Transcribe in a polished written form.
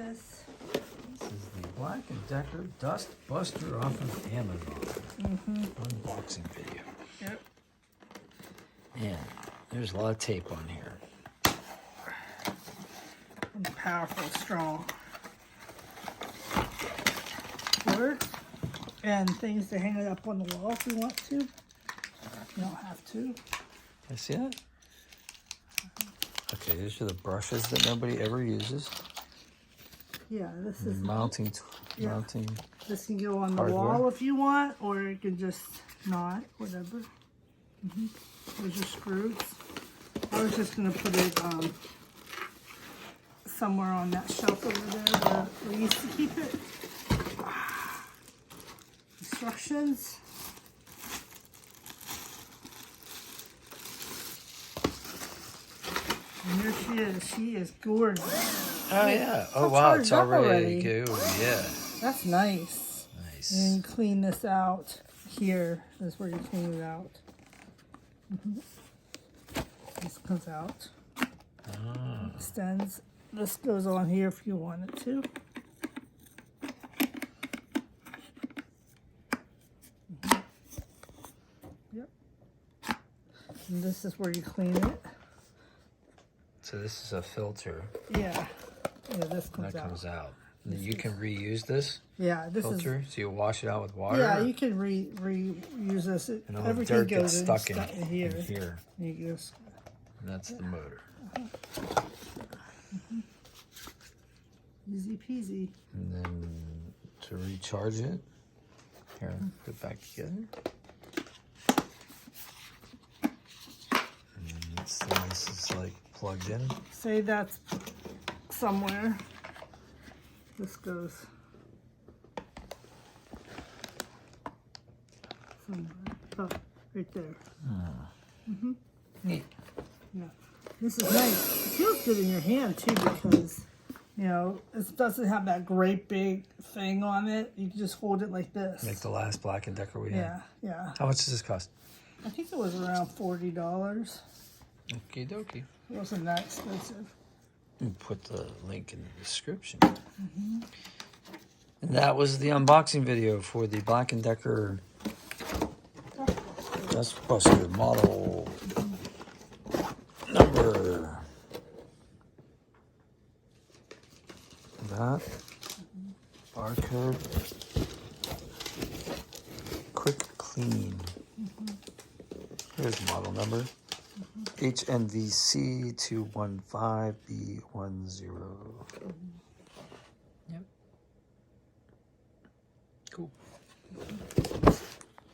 this. This is the BLACK+DECKER dustbuster off of Amazon. Unboxing video. Yep. Yeah, there's a lot of tape on here. And powerful, strong. Words and things to hang it up on the wall if you want to. You don't have to. I see that? Okay, these are the brushes that nobody ever uses. Yeah, this is Mounting. This can go on the hardware. wall if you want, or you can just not, whatever. There's your screws. I was just gonna put it somewhere on that shelf over there where we used to keep it. Instructions. And here she is. She is gorgeous. Oh yeah. Oh It's wow, it's charged up already good. Yeah. That's nice. Nice. And you clean this out. Here is where you clean it out. This comes out. Extends. This goes on here if you want it to. Yep. And this is where you clean it. So this is a filter Yeah. Yeah, this comes that out. comes out. And you can reuse this Yeah, this filter, so you wash it out with water. Yeah, you can reuse this. and all the Everything dirt goes gets stuck in here. here. You just And that's the motor. easy peasy. And then to recharge it, here, put it back together. And this is like plugged in. Say that's somewhere. This goes somewhere. Oh, right there. Neat. Yeah. This is nice. It feels good in your hand too because, you know, it doesn't have that great big thing on it. You can just hold it like this. Like the last BLACK+DECKER we had. Yeah, yeah. How much does this cost? I think it was around $40. Okie dokie. It wasn't that expensive. We'll put the link in the description. And that was the unboxing video for the BLACK+DECKER dustbuster model number. That barcode. QuickClean. Here's the model number. HNVC215B10. Yep. Cool.